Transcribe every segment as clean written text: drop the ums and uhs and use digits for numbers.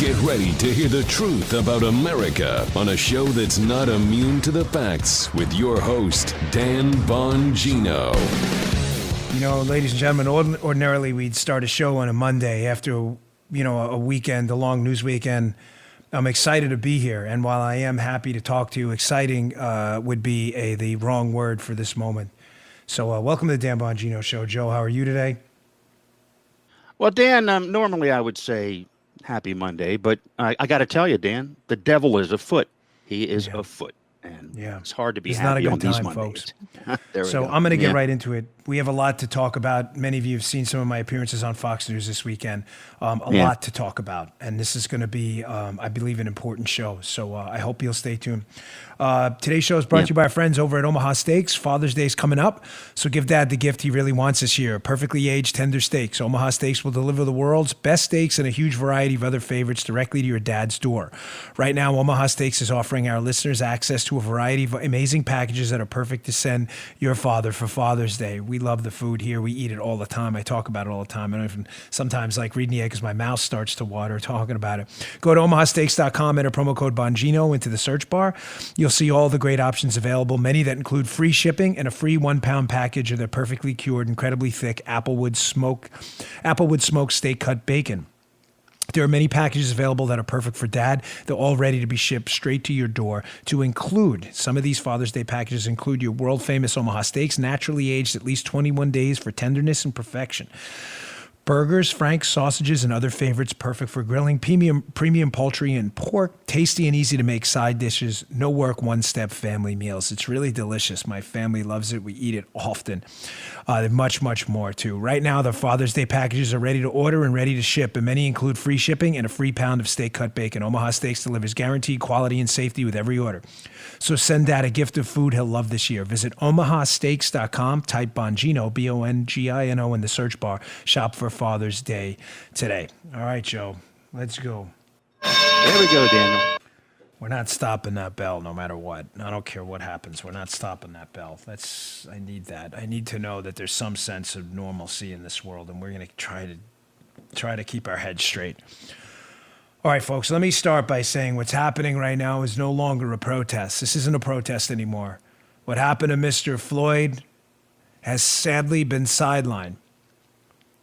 Get ready to hear the truth about America on a show that's not immune to the facts with your host, Dan Bongino. You know, ladies and gentlemen, ordinarily we'd start a show on a Monday after, a weekend, a long news weekend. I'm excited to be here. And while I am happy to talk to you, exciting would be the wrong word for this moment. So welcome to the Dan Bongino Show. Joe, how are you today? Well, Dan, normally I would say happy Monday, but I got to tell you, Dan, the devil is afoot. He is afoot. And it's hard to be happy on these Mondays. Folks. So I'm going to get right into it. We have a lot to talk about. Many of you have seen some of my appearances on Fox News this weekend. A lot to talk about. And this is going to be, I believe, an important show. So I hope you'll stay tuned. Today's show is brought to you by our friends over at Omaha Steaks. Father's Day is coming up, so give Dad the gift he really wants this year. Perfectly aged, tender steaks. Omaha Steaks will deliver the world's best steaks and a huge variety of other favorites directly to your dad's door. Right now, Omaha Steaks is offering our listeners access to a variety of amazing packages that are perfect to send your father for Father's Day. We love the food here. We eat it all the time. I talk about it all the time. I don't even sometimes like reading the egg because my mouth starts to water talking about it. Go to omahasteaks.com, enter promo code Bongino into the search bar. You'll see all the great options available, many that include free shipping and a free 1-pound package of their perfectly cured, incredibly thick Applewood smoked steak cut bacon. There are many packages available that are perfect for Dad. They're all ready to be shipped straight to your door. To include, some of these Father's Day packages include your world-famous Omaha Steaks, naturally aged at least 21 days for tenderness and perfection. Burgers, franks, sausages, and other favorites perfect for grilling. Premium poultry and pork. Tasty and easy to make side dishes. No work, one-step family meals. It's really delicious. My family loves it. We eat it often. Much, much more, too. Right now, the Father's Day packages are ready to order and ready to ship, and many include free shipping and a free pound of steak-cut bacon. Omaha Steaks delivers guaranteed quality and safety with every order. So send Dad a gift of food he'll love this year. Visit omahasteaks.com, type Bongino, Bongino in the search bar. Shop for Father's Day today. All right, Joe, let's go. There we go, Daniel. We're not stopping that bell no matter what. I don't care what happens. We're not stopping that bell. I need that. I need to know that there's some sense of normalcy in this world, and we're going to try to keep our heads straight. All right, folks, let me start by saying what's happening right now is no longer a protest. This isn't a protest anymore. What happened to Mr. Floyd has sadly been sidelined.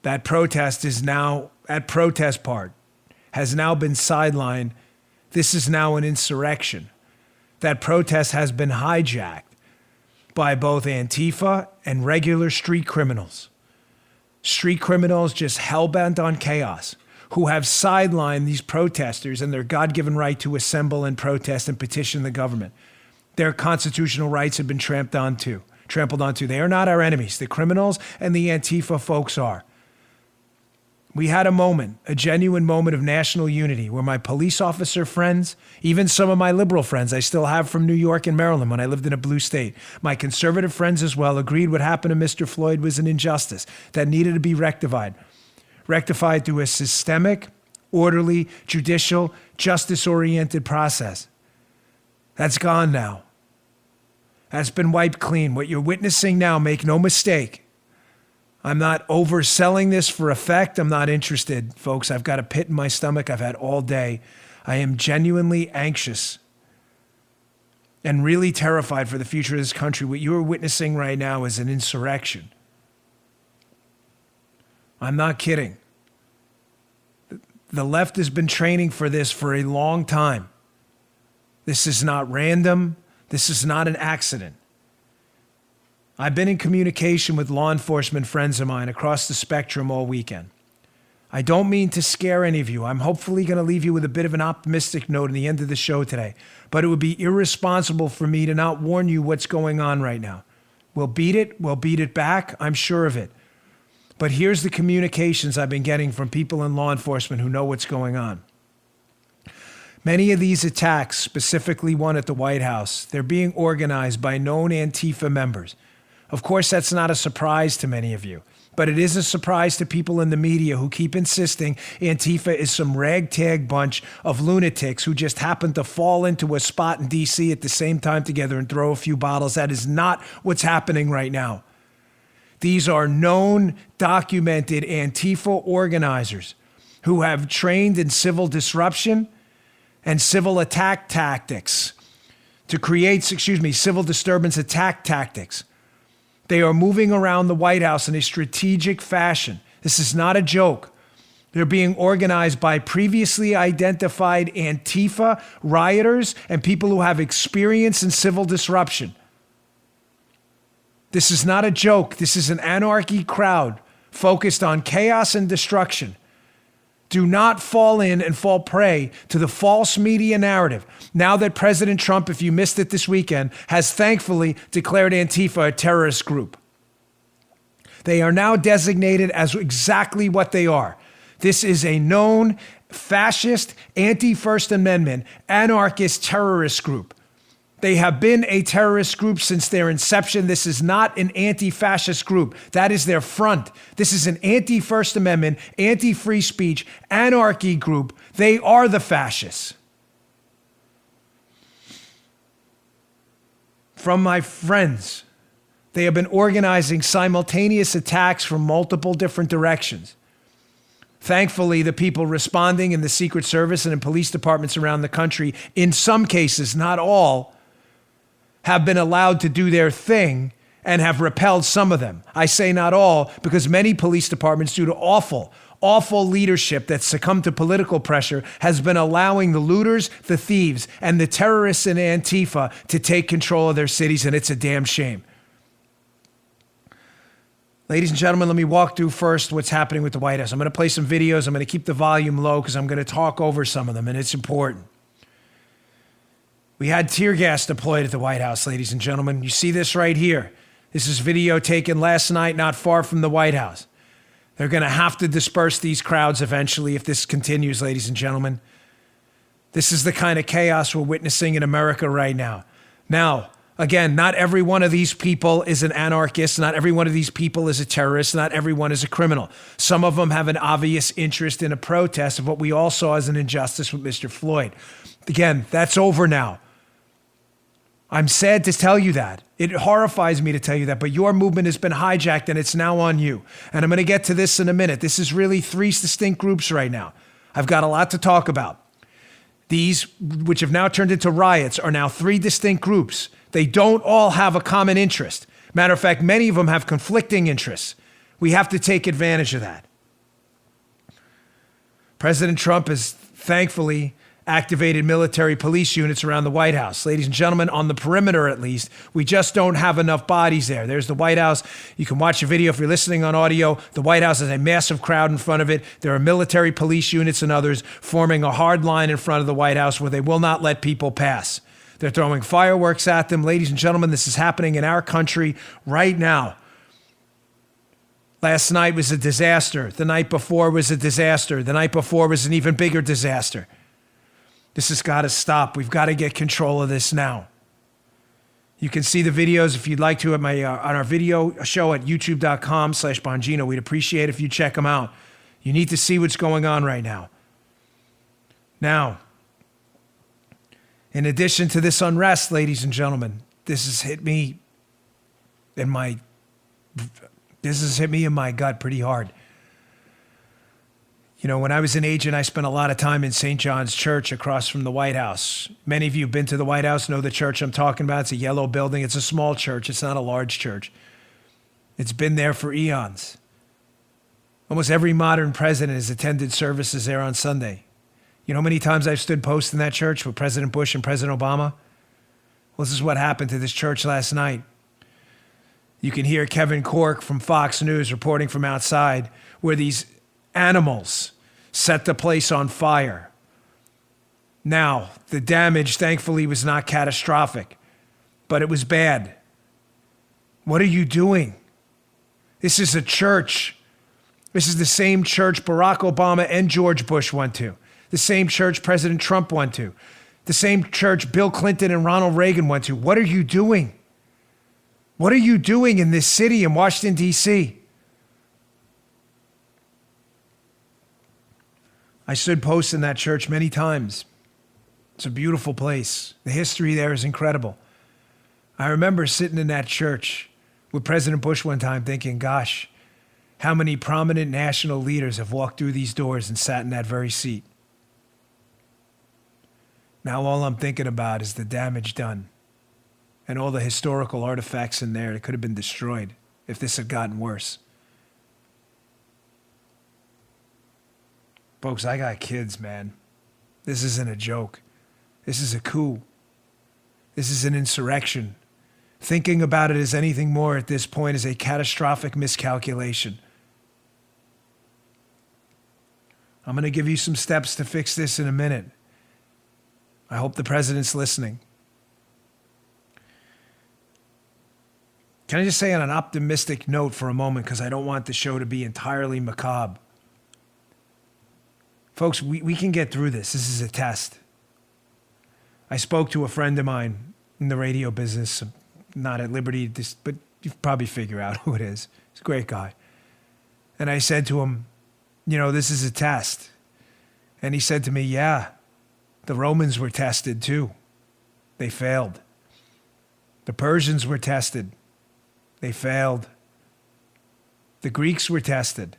That protest has now been sidelined. This is now an insurrection. That protest has been hijacked by both Antifa and regular street criminals. Street criminals just hell-bent on chaos, who have sidelined these protesters and their God-given right to assemble and protest and petition the government. Their constitutional rights have been trampled onto. They are not our enemies. The criminals and the Antifa folks are. We had a genuine moment of national unity where my police officer friends, even some of my liberal friends I still have from New York and Maryland when I lived in a blue state, my conservative friends as well, agreed what happened to Mr. Floyd was an injustice that needed to be rectified through a systemic, orderly, judicial, justice-oriented process. That's gone now. That's been wiped clean. What you're witnessing now, make no mistake, I'm not overselling this for effect. I'm not interested, folks. I've got a pit in my stomach I've had all day. I am genuinely anxious and really terrified for the future of this country. What you are witnessing right now is an insurrection. I'm not kidding. The left has been training for this for a long time. This is not random. This is not an accident. I've been in communication with law enforcement friends of mine across the spectrum all weekend. I don't mean to scare any of you. I'm hopefully going to leave you with a bit of an optimistic note at the end of the show today. But it would be irresponsible for me to not warn you what's going on right now. We'll beat it. We'll beat it back. I'm sure of it. But here's the communications I've been getting from people in law enforcement who know what's going on. Many of these attacks, specifically one at the White House, they're being organized by known Antifa members. Of course, that's not a surprise to many of you, but it is a surprise to people in the media who keep insisting Antifa is some ragtag bunch of lunatics who just happen to fall into a spot in D.C. at the same time together and throw a few bottles. That is not what's happening right now. These are known, documented Antifa organizers who have trained in civil disruption and civil attack tactics to create, civil disturbance attack tactics. They are moving around the White House in a strategic fashion. This is not a joke. They're being organized by previously identified Antifa rioters and people who have experience in civil disruption. This is not a joke. This is an anarchy crowd focused on chaos and destruction. Do not fall in and fall prey to the false media narrative. Now that President Trump, if you missed it this weekend, has thankfully declared Antifa a terrorist group. They are now designated as exactly what they are. This is a known fascist, anti-First Amendment, anarchist terrorist group. They have been a terrorist group since their inception. This is not an anti-fascist group. That is their front. This is an anti-First Amendment, anti-free speech, anarchy group. They are the fascists. From my friends, they have been organizing simultaneous attacks from multiple different directions. Thankfully, the people responding in the Secret Service and in police departments around the country, in some cases, not all, have been allowed to do their thing and have repelled some of them. I say not all because many police departments, due to awful leadership that succumbed to political pressure, has been allowing the looters, the thieves, and the terrorists in Antifa to take control of their cities, and it's a damn shame. Ladies and gentlemen, let me walk through first what's happening with the White House. I'm going to play some videos. I'm going to keep the volume low because I'm going to talk over some of them, and it's important. We had tear gas deployed at the White House, ladies and gentlemen. You see this right here. This is video taken last night, not far from the White House. They're going to have to disperse these crowds eventually if this continues, ladies and gentlemen. This is the kind of chaos we're witnessing in America right now. Now, again, not every one of these people is an anarchist. Not every one of these people is a terrorist. Not everyone is a criminal. Some of them have an obvious interest in a protest of what we all saw as an injustice with Mr. Floyd. Again, that's over now. I'm sad to tell you that. It horrifies me to tell you that, but your movement has been hijacked and it's now on you. And I'm going to get to this in a minute. This is really three distinct groups right now. I've got a lot to talk about. These, which have now turned into riots, are now three distinct groups. They don't all have a common interest. Matter of fact, many of them have conflicting interests. We have to take advantage of that. President Trump has thankfully activated military police units around the White House. Ladies and gentlemen, on the perimeter at least, we just don't have enough bodies there. There's the White House. You can watch the video if you're listening on audio. The White House has a massive crowd in front of it. There are military police units and others forming a hard line in front of the White House where they will not let people pass. They're throwing fireworks at them. Ladies and gentlemen, this is happening in our country right now. Last night was a disaster. The night before was a disaster. The night before was an even bigger disaster. This has got to stop. We've got to get control of this now. You can see the videos if you'd like to at my on our video show at youtube.com/Bongino. We'd appreciate if you check them out. You need to see what's going on right now. Now, in addition to this unrest, ladies and gentlemen, this has hit me in my gut pretty hard. You know, when I was an agent, I spent a lot of time in St. John's Church across from the White House. Many of you have been to the White House, know the church I'm talking about. It's a yellow building. It's a small church. It's not a large church. It's been there for eons. Almost every modern president has attended services there on Sunday. You know how many times I've stood post in that church with President Bush and President Obama? Well, this is what happened to this church last night. You can hear Kevin Corke from Fox News reporting from outside where these animals set the place on fire. Now, the damage, thankfully, was not catastrophic, but it was bad. What are you doing? This is a church. This is the same church Barack Obama and George Bush went to, the same church President Trump went to, the same church Bill Clinton and Ronald Reagan went to. What are you doing? What are you doing in this city in Washington, D.C.? I stood post in that church many times. It's a beautiful place. The history there is incredible. I remember sitting in that church with President Bush one time thinking, gosh, How many prominent national leaders have walked through these doors and sat in that very seat? Now all I'm thinking about is the damage done and all the historical artifacts in there that could have been destroyed if this had gotten worse. Folks, I got kids, man. This isn't a joke. This is a coup. This is an insurrection. Thinking about it as anything more at this point is a catastrophic miscalculation. I'm going to give you some steps to fix this in a minute. I hope the president's listening. Can I just say on an optimistic note for a moment, because I don't want the show to be entirely macabre. Folks, we can get through this. This is a test. I spoke to a friend of mine in the radio business, not at liberty, but you probably figure out who it is. He's a great guy. And I said to him, you know, this is a test. And he said to me, yeah, the Romans were tested too. They failed. The Persians were tested. They failed. The Greeks were tested.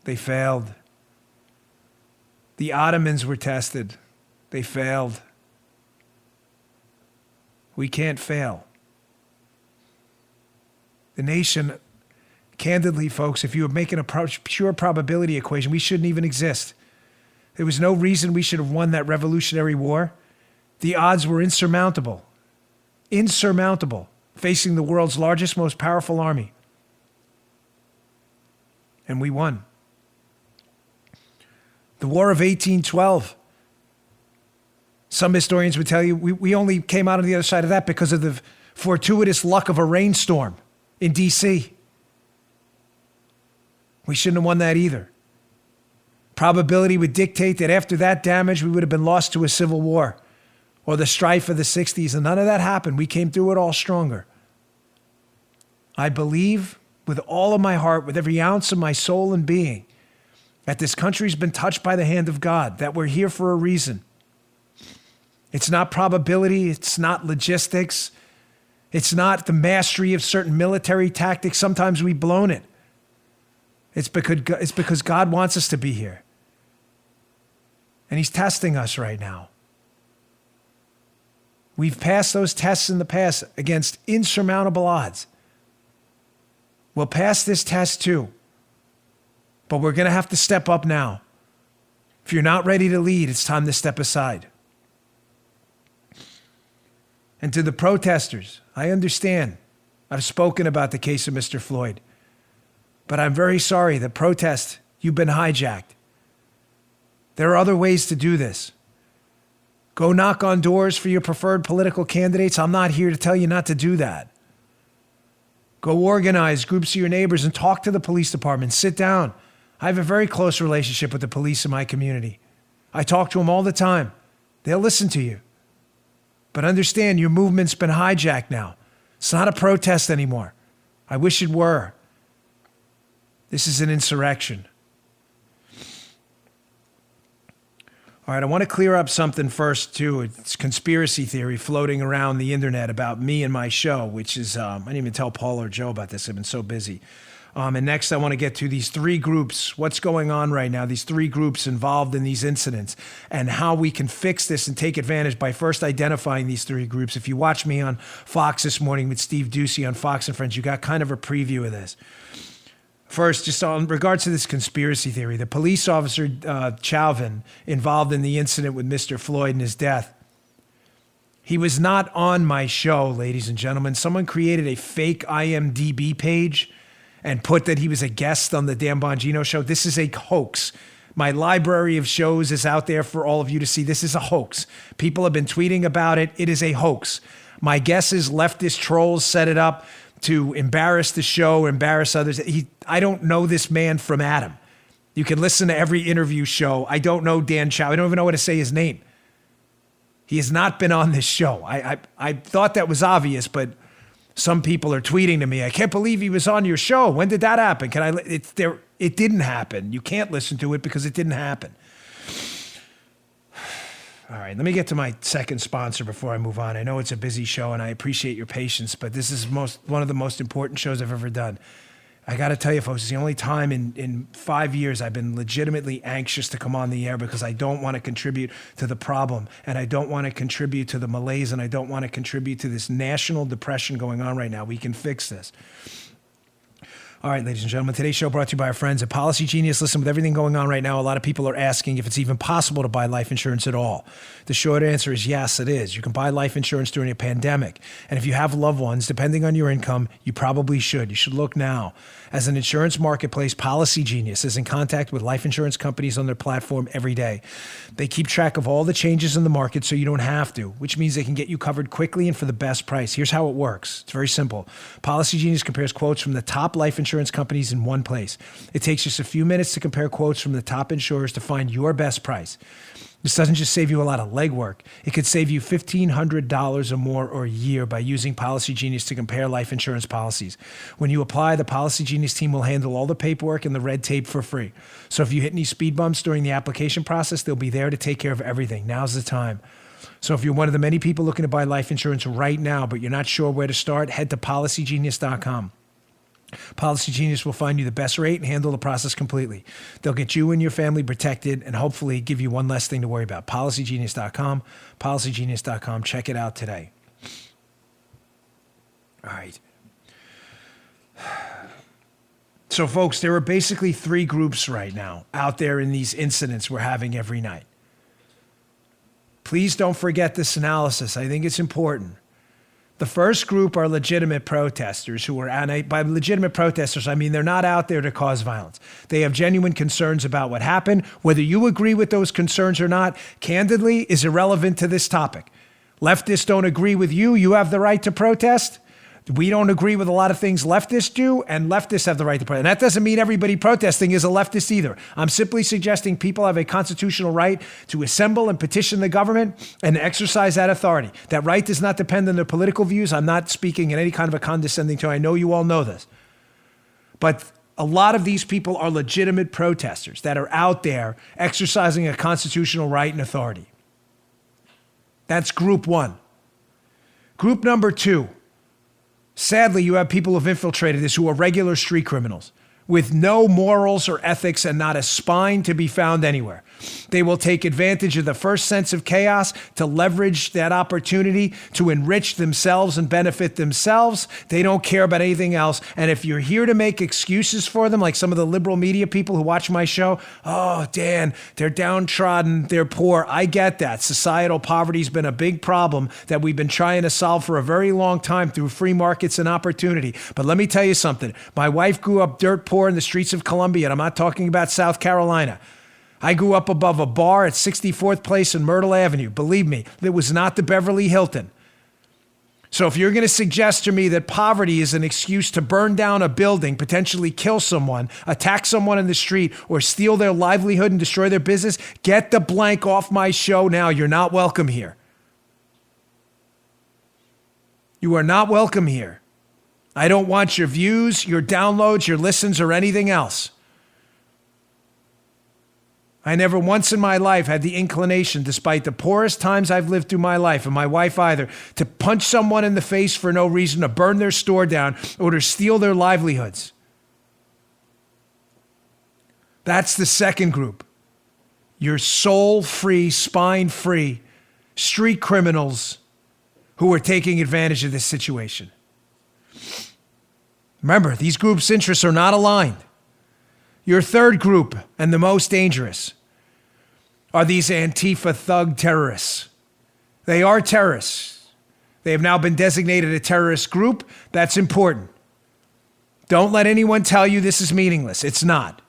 They failed. The Ottomans were tested. They failed. We can't fail. The nation, candidly, folks, if you were making a pure probability equation, we shouldn't even exist. There was no reason we should have won that Revolutionary War. The odds were insurmountable. Insurmountable, facing the world's largest, most powerful army. And we won. The War of 1812. Some historians would tell you we only came out on the other side of that because of the fortuitous luck of a rainstorm in D.C. We shouldn't have won that either. Probability would dictate that after that damage, we would have been lost to a civil war or the strife of the 60s, and none of that happened. We came through it all stronger. I believe with all of my heart, with every ounce of my soul and being, that this country's been touched by the hand of God, that we're here for a reason. It's not probability. It's not logistics. It's not the mastery of certain military tactics. Sometimes we've blown it. It's because God wants us to be here. And he's testing us right now. We've passed those tests in the past against insurmountable odds. We'll pass this test too. But we're going to have to step up now. If you're not ready to lead, it's time to step aside. And to the protesters, I understand. I've spoken about the case of Mr. Floyd. But I'm very sorry, the protest, you've been hijacked. There are other ways to do this. Go knock on doors for your preferred political candidates. I'm not here to tell you not to do that. Go organize groups of your neighbors and talk to the police department. Sit down. I have a very close relationship with the police in my community. I talk to them all the time. They'll listen to you. But understand, your movement's been hijacked now. It's not a protest anymore. I wish it were. This is an insurrection. All right, I want to clear up something first, too. It's conspiracy theory floating around the internet about me and my show, which is, I didn't even tell Paul or Joe about this. I've been so busy. And next, I want to get to these three groups, what's going on right now, these three groups involved in these incidents, and how we can fix this and take advantage by first identifying these three groups. If you watch me on Fox this morning with Steve Ducey on Fox and Friends, you got kind of a preview of this. First, just in regards to this conspiracy theory, the police officer, Chauvin, involved in the incident with Mr. Floyd and his death, he was not on my show, ladies and gentlemen. Someone created a fake IMDb page and put that he was a guest on the Dan Bongino show. This is a hoax. My library of shows is out there for all of you to see. This is a hoax. People have been tweeting about it. It is a hoax. My guess is leftist trolls set it up to embarrass the show, embarrass others. I don't know this man from Adam. You can listen to every interview show. I don't know Dan Chow. I don't even know how to say his name. He has not been on this show. I thought that was obvious, but some people are tweeting to me, I can't believe he was on your show. When did that happen? It didn't happen. You can't listen to it because it didn't happen. All right, let me get to my second sponsor before I move on. I know it's a busy show and I appreciate your patience, but this is one of the most important shows I've ever done. I got to tell you, folks, it's the only time in 5 years I've been legitimately anxious to come on the air because I don't want to contribute to the problem, and I don't want to contribute to the malaise, and I don't want to contribute to this national depression going on right now. We can fix this. All right, ladies and gentlemen, today's show brought to you by our friends at Policy Genius. Listen, with everything going on right now, a lot of people are asking if it's even possible to buy life insurance at all. The short answer is yes, it is. You can buy life insurance during a pandemic. And if you have loved ones, depending on your income, you probably should. You should look now. As an insurance marketplace, Policy Genius is in contact with life insurance companies on their platform every day. They keep track of all the changes in the market so you don't have to, which means they can get you covered quickly and for the best price. Here's how it works. It's very simple. Policy Genius compares quotes from the top life insurance companies in one place. It takes just a few minutes to compare quotes from the top insurers to find your best price. This doesn't just save you a lot of legwork. It could save you $1,500 or more a year by using Policy Genius to compare life insurance policies. When you apply, the Policy Genius team will handle all the paperwork and the red tape for free. So if you hit any speed bumps during the application process, they'll be there to take care of everything. Now's the time. So if you're one of the many people looking to buy life insurance right now, but you're not sure where to start, head to PolicyGenius.com. Policy Genius will find you the best rate and handle the process completely. They'll get you and your family protected and hopefully give you one less thing to worry about. PolicyGenius.com, PolicyGenius.com. Check it out today. All right. So, folks, there are basically three groups right now out there in these incidents we're having every night. Please don't forget this analysis. I think it's important. The first group are legitimate protesters who are, and by legitimate protesters, I mean they're not out there to cause violence. They have genuine concerns about what happened. Whether you agree with those concerns or not, candidly, is irrelevant to this topic. Leftists don't agree with you. You have the right to protest. We don't agree with a lot of things leftists do, and leftists have the right to protest. And that doesn't mean everybody protesting is a leftist either. I'm simply suggesting people have a constitutional right to assemble and petition the government and exercise that authority. That right does not depend on their political views. I'm not speaking in any kind of a condescending tone. I know you all know this. But a lot of these people are legitimate protesters that are out there exercising a constitutional right and authority. That's group one. Group number two. Sadly, you have people who've infiltrated this who are regular street criminals with no morals or ethics and not a spine to be found anywhere. They will take advantage of the first sense of chaos to leverage that opportunity to enrich themselves and benefit themselves. They don't care about anything else. And if you're here to make excuses for them, like some of the liberal media people who watch my show, oh, Dan, they're downtrodden, they're poor. I get that. Societal poverty has been a big problem that we've been trying to solve for a very long time through free markets and opportunity. But let me tell you something. My wife grew up dirt poor in the streets of Columbia, and I'm not talking about South Carolina. I grew up above a bar at 64th Place and Myrtle Avenue. Believe me, it was not the Beverly Hilton. So if you're going to suggest to me that poverty is an excuse to burn down a building, potentially kill someone, attack someone in the street, or steal their livelihood and destroy their business, get the blank off my show now. You're not welcome here. You are not welcome here. I don't want your views, your downloads, your listens, or anything else. I never once in my life had the inclination, despite the poorest times I've lived through my life, and my wife either, to punch someone in the face for no reason, to burn their store down, or to steal their livelihoods. That's the second group. Your soul-free, spine-free street criminals who are taking advantage of this situation. Remember, these groups' interests are not aligned. Your third group, and the most dangerous, are these Antifa thug terrorists. They are terrorists. They have now been designated a terrorist group. That's important. Don't let anyone tell you this is meaningless. It's not.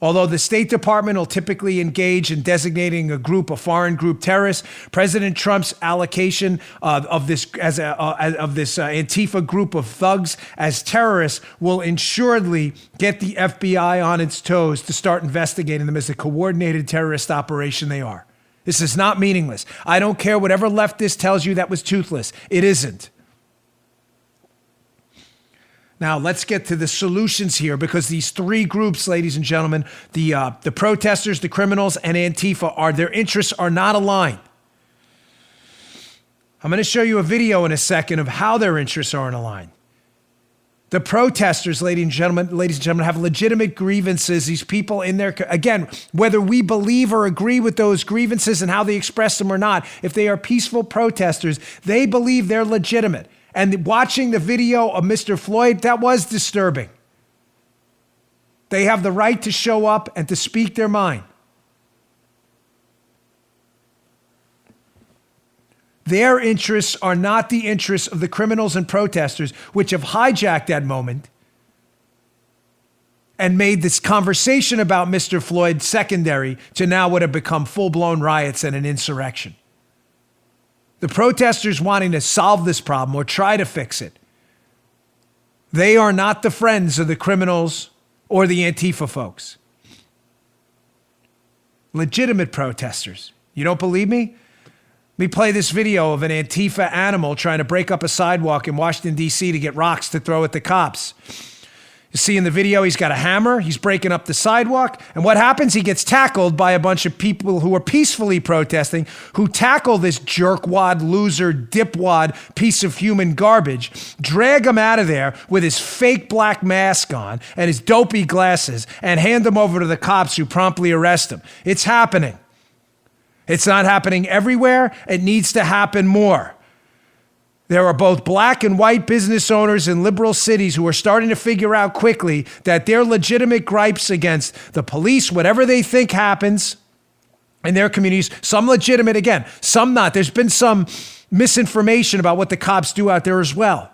Although the State Department will typically engage in designating a group, a foreign group, terrorists, President Trump's allocation of this Antifa group of thugs as terrorists will assuredly get the FBI on its toes to start investigating them as a coordinated terrorist operation they are. This is not meaningless. I don't care whatever leftist tells you that was toothless. It isn't. Now, let's get to the solutions here, because these three groups, ladies and gentlemen, the protesters, the criminals, and Antifa, their interests are not aligned. I'm going to show you a video in a second of how their interests aren't aligned. The protesters, ladies and gentlemen, have legitimate grievances. These people in there, again, whether we believe or agree with those grievances and how they express them or not, if they are peaceful protesters, they believe they're legitimate. And watching the video of Mr. Floyd, that was disturbing. They have the right to show up and to speak their mind. Their interests are not the interests of the criminals and protesters, which have hijacked that moment and made this conversation about Mr. Floyd secondary to now what have become full-blown riots and an insurrection. The protesters wanting to solve this problem or try to fix it, they are not the friends of the criminals or the Antifa folks. Legitimate protesters. You don't believe me? Let me play this video of an Antifa animal trying to break up a sidewalk in Washington, D.C. to get rocks to throw at the cops. You see in the video, he's got a hammer. He's breaking up the sidewalk. And what happens? He gets tackled by a bunch of people who are peacefully protesting, who tackle this jerkwad, loser, dipwad piece of human garbage, drag him out of there with his fake black mask on and his dopey glasses, and hand him over to the cops, who promptly arrest him. It's happening. It's not happening everywhere. It needs to happen more. There are both black and white business owners in liberal cities who are starting to figure out quickly that their legitimate gripes against the police, whatever they think happens in their communities, some legitimate, again, some not. There's been some misinformation about what the cops do out there as well.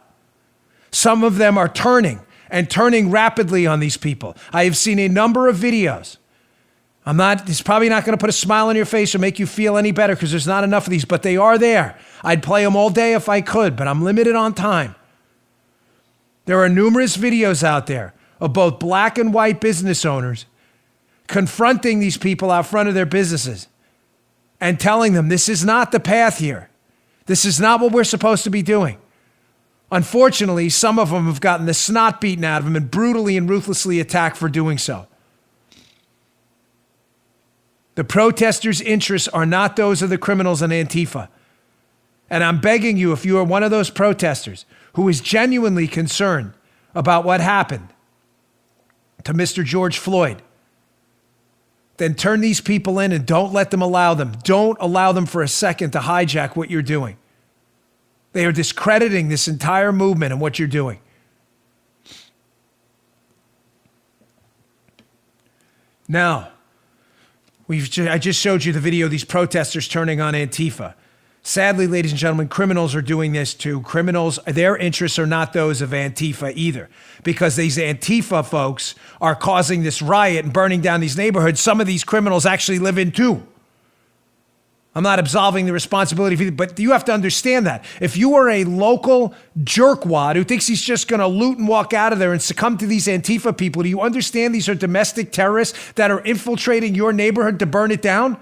Some of them are turning rapidly on these people. I have seen a number of videos. It's probably not going to put a smile on your face or make you feel any better because there's not enough of these, but they are there. I'd play them all day if I could, but I'm limited on time. There are numerous videos out there of both black and white business owners confronting these people out front of their businesses and telling them this is not the path here. This is not what we're supposed to be doing. Unfortunately, some of them have gotten the snot beaten out of them and brutally and ruthlessly attacked for doing so. The protesters' interests are not those of the criminals and Antifa. And I'm begging you, if you are one of those protesters who is genuinely concerned about what happened to Mr. George Floyd, then turn these people in and don't allow them for a second to hijack what you're doing. They are discrediting this entire movement and what you're doing. Now, I just showed you the video of these protesters turning on Antifa. Sadly, ladies and gentlemen, criminals are doing this too. Criminals, their interests are not those of Antifa either, because these Antifa folks are causing this riot and burning down these neighborhoods. Some of these criminals actually live in too. I'm not absolving the responsibility of either, but you have to understand that. If you are a local jerkwad who thinks he's just going to loot and walk out of there and succumb to these Antifa people, do you understand these are domestic terrorists that are infiltrating your neighborhood to burn it down?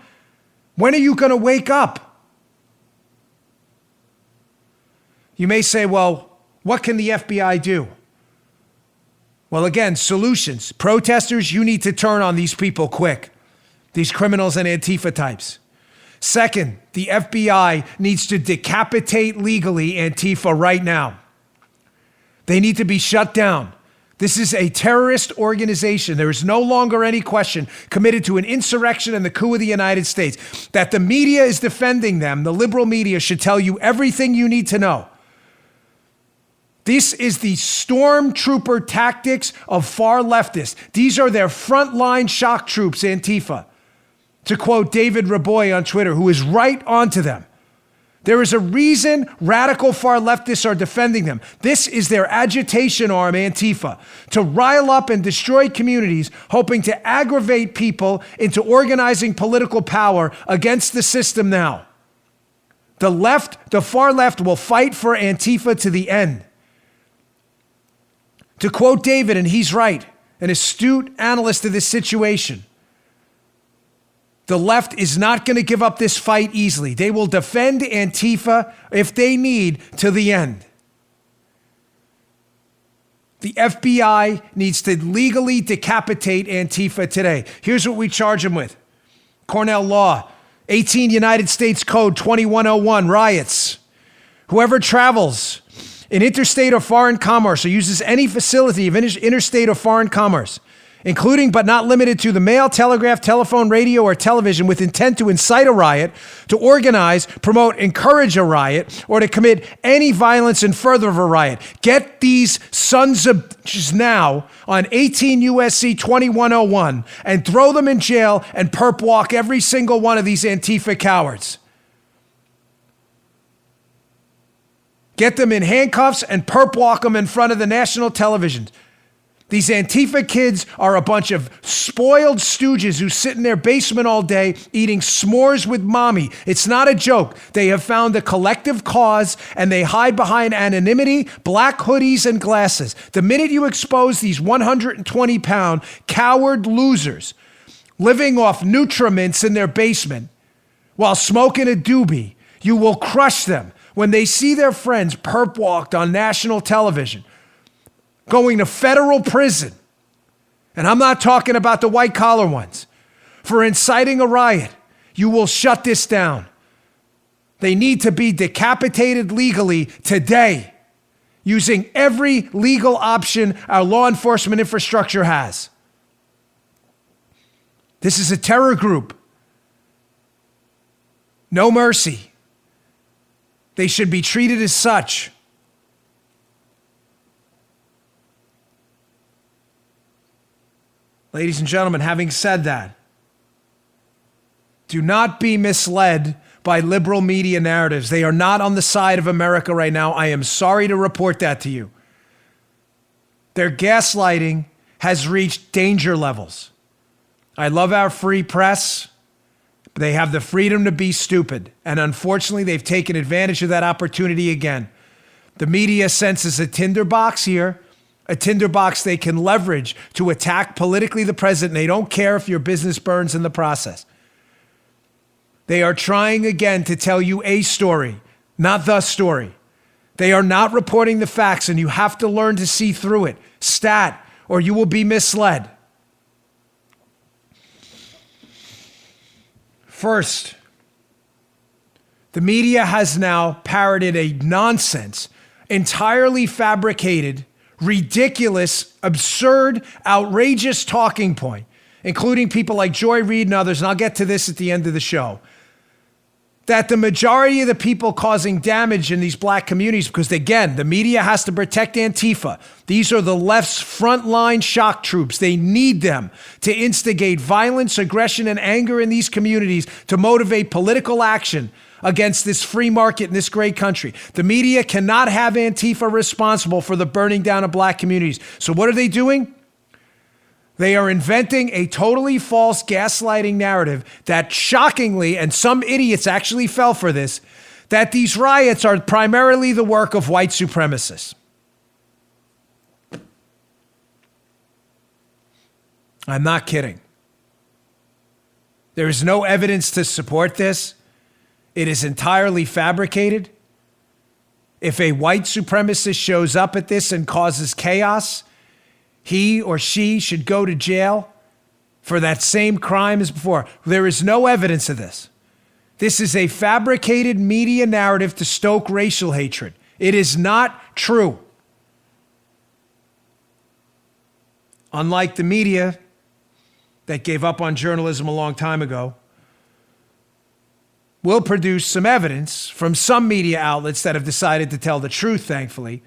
When are you going to wake up? You may say, well, what can the FBI do? Well, again, solutions. Protesters, you need to turn on these people quick, these criminals and Antifa types. Second, the FBI needs to decapitate legally Antifa right now. They need to be shut down. This is a terrorist organization. There is no longer any question committed to an insurrection and the coup of the United States. That the media is defending them, the liberal media, should tell you everything you need to know. This is the stormtrooper tactics of far leftists. These are their frontline shock troops, Antifa. To quote David Raboy on Twitter, who is right onto them. There is a reason radical far leftists are defending them. This is their agitation arm, Antifa, to rile up and destroy communities, hoping to aggravate people into organizing political power against the system now. The far left will fight for Antifa to the end. To quote David, and he's right, an astute analyst of this situation, the left is not going to give up this fight easily. They will defend Antifa, if they need, to the end. The FBI needs to legally decapitate Antifa today. Here's what we charge them with. Cornell Law, 18 United States Code 2101, riots. Whoever travels in interstate or foreign commerce or uses any facility of interstate or foreign commerce, including but not limited to the mail, telegraph, telephone, radio, or television with intent to incite a riot, to organize, promote, encourage a riot, or to commit any violence in further of a riot. Get these sons of bitches now on 18 U.S.C. 2101 and throw them in jail and perp walk every single one of these Antifa cowards. Get them in handcuffs and perp walk them in front of the national television. These Antifa kids are a bunch of spoiled stooges who sit in their basement all day eating s'mores with mommy. It's not a joke. They have found a collective cause and they hide behind anonymity, black hoodies, and glasses. The minute you expose these 120-pound coward losers living off Nutramints in their basement while smoking a doobie, you will crush them. When they see their friends perp walked on national television, going to federal prison, and I'm not talking about the white collar ones, for inciting a riot, you will shut this down. They need to be decapitated legally today, using every legal option our law enforcement infrastructure has. This is a terror group. No mercy. They should be treated as such. Ladies and gentlemen, having said that, do not be misled by liberal media narratives. They are not on the side of America right now. I am sorry to report that to you. Their gaslighting has reached danger levels. I love our free press. They have the freedom to be stupid. And unfortunately, they've taken advantage of that opportunity again. The media senses a tinderbox here, a tinderbox they can leverage to attack politically the president. They don't care if your business burns in the process. They are trying again to tell you a story, not the story. They are not reporting the facts, and you have to learn to see through it. Stat, or you will be misled. First, the media has now parroted a nonsense, entirely fabricated, ridiculous, absurd, outrageous talking point, including people like Joy Reid and others, and I'll get to this at the end of the show, that the majority of the people causing damage in these black communities, because again, the media has to protect Antifa. These are the left's frontline shock troops. They need them to instigate violence, aggression, and anger in these communities to motivate political action against this free market in this great country. The media cannot have Antifa responsible for the burning down of black communities. So what are they doing? They are inventing a totally false gaslighting narrative that shockingly, and some idiots actually fell for this, that these riots are primarily the work of white supremacists. I'm not kidding. There is no evidence to support this. It is entirely fabricated. If a white supremacist shows up at this and causes chaos, he or she should go to jail for that same crime as before. There is no evidence of this. This is a fabricated media narrative to stoke racial hatred. It is not true. Unlike the media that gave up on journalism a long time ago, will produce some evidence from some media outlets that have decided to tell the truth, thankfully,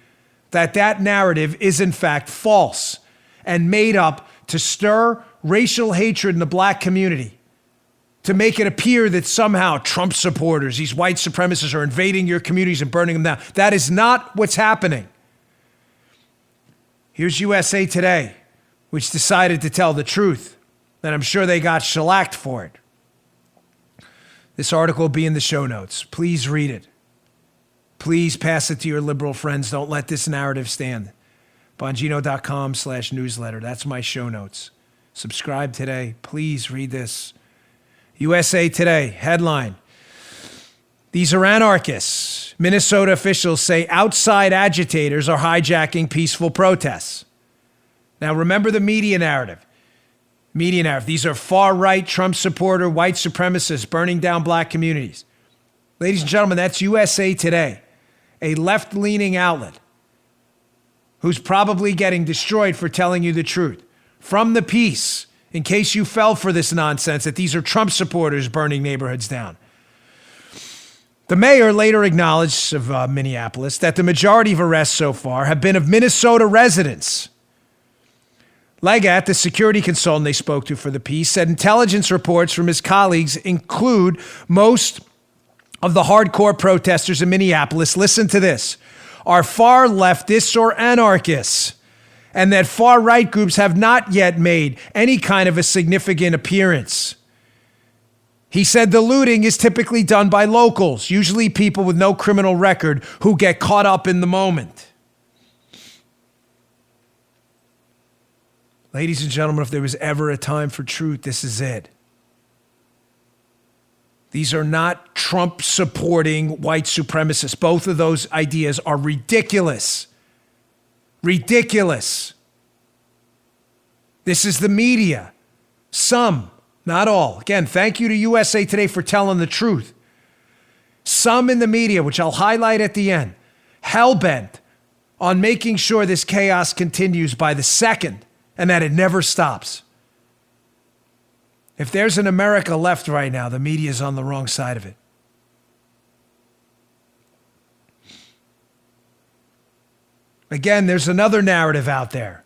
that that narrative is in fact false and made up to stir racial hatred in the black community, to make it appear that somehow Trump supporters, these white supremacists, are invading your communities and burning them down. That is not what's happening. Here's USA Today, which decided to tell the truth, and I'm sure they got shellacked for it. This article will be in the show notes. Please read it. Please pass it to your liberal friends. Don't let this narrative stand. Bongino.com/newsletter. That's my show notes. Subscribe today. Please read this. USA Today, headline. These are anarchists. Minnesota officials say outside agitators are hijacking peaceful protests. Now remember the media narrative. These are far-right Trump supporter white supremacists burning down black communities. Ladies and gentlemen, that's USA Today, a left-leaning outlet. who's probably getting destroyed for telling you the truth. From the piece, in case you fell for this nonsense, that these are Trump supporters burning neighborhoods down. The mayor later acknowledged of Minneapolis that the majority of arrests so far have been of Minnesota residents. Leggett, the security consultant they spoke to for the piece, said intelligence reports from his colleagues include most of the hardcore protesters in Minneapolis, listen to this, are far leftists or anarchists, and that far-right groups have not yet made any kind of a significant appearance. He said the looting is typically done by locals, usually people with no criminal record who get caught up in the moment. Ladies and gentlemen, if there was ever a time for truth, this is it. These are not Trump-supporting white supremacists. Both of those ideas are ridiculous. Ridiculous. This is the media. Some, not all. Again, thank you to USA Today for telling the truth. Some in the media, which I'll highlight at the end, hell-bent on making sure this chaos continues by the second and that it never stops. If there's an America left right now, the media is on the wrong side of it. Again, there's another narrative out there.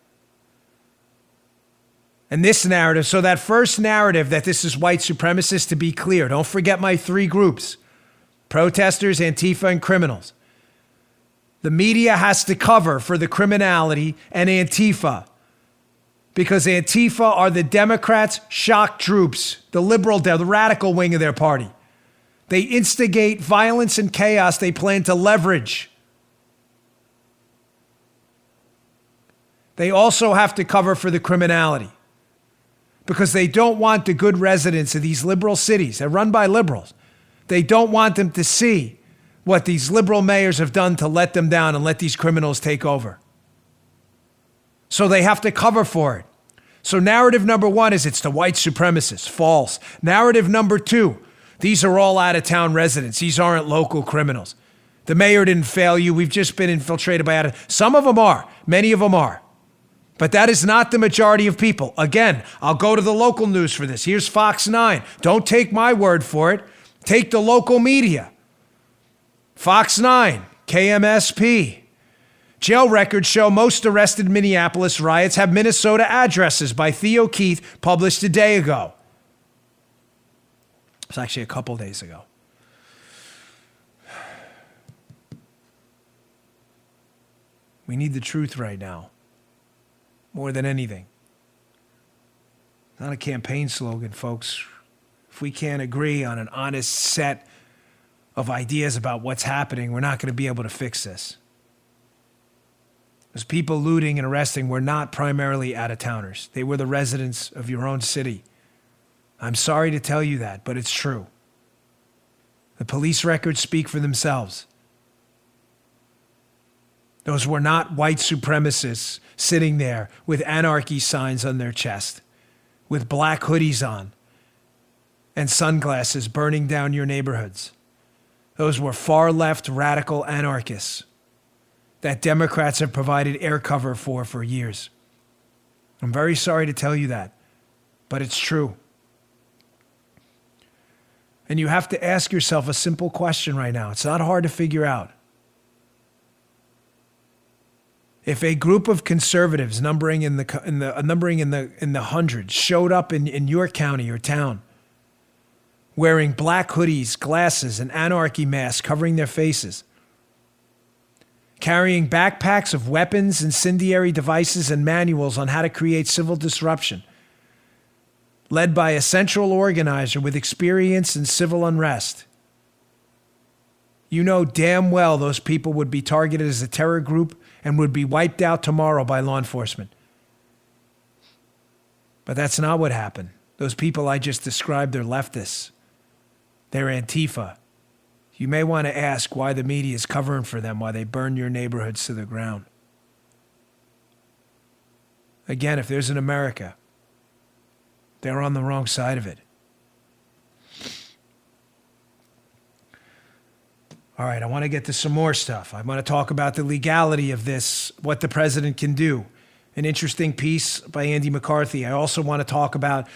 And this narrative, so that first narrative that this is white supremacists, to be clear, don't forget my three groups: protesters, Antifa, and criminals. The media has to cover for the criminality and Antifa, because Antifa are the Democrats' shock troops, the the radical wing of their party. They instigate violence and chaos they plan to leverage. They also have to cover for the criminality because they don't want the good residents of these liberal cities, they're run by liberals, they don't want them to see what these liberal mayors have done to let them down and let these criminals take over. So they have to cover for it. So narrative number one is it's the white supremacists. False. Narrative number two, these are all out-of-town residents. These aren't local criminals. The mayor didn't fail you. We've just been infiltrated by some of them are. Many of them are. But that is not the majority of people. Again, I'll go to the local news for this. Here's Fox 9. Don't take my word for it. Take the local media. Fox 9, KMSP. Jail records show most arrested Minneapolis riots have Minnesota addresses by Theo Keith, published a day ago. It's actually a couple days ago. We need the truth right now, more than anything. Not a campaign slogan, folks. If we can't agree on an honest set of ideas about what's happening, we're not going to be able to fix this. Those people looting and arresting were not primarily out-of-towners. They were the residents of your own city. I'm sorry to tell you that, but it's true. The police records speak for themselves. Those were not white supremacists sitting there with anarchy signs on their chest, with black hoodies on and sunglasses burning down your neighborhoods. Those were far-left radical anarchists that Democrats have provided air cover for years. I'm very sorry to tell you that, but it's true. And you have to ask yourself a simple question right now. It's not hard to figure out. If a group of conservatives numbering in the hundreds showed up in your county or town, wearing black hoodies, glasses, and anarchy masks covering their faces, carrying backpacks of weapons, incendiary devices, and manuals on how to create civil disruption, led by a central organizer with experience in civil unrest, you know damn well those people would be targeted as a terror group and would be wiped out tomorrow by law enforcement. But that's not what happened. Those people I just described, they're leftists. They're Antifa. You may want to ask why the media is covering for them, why they burn your neighborhoods to the ground. Again, if there's an America, they're on the wrong side of it. All right, I want to get to some more stuff. I want to talk about the legality of this, what the president can do. An interesting piece by Andy McCarthy. I also want to talk about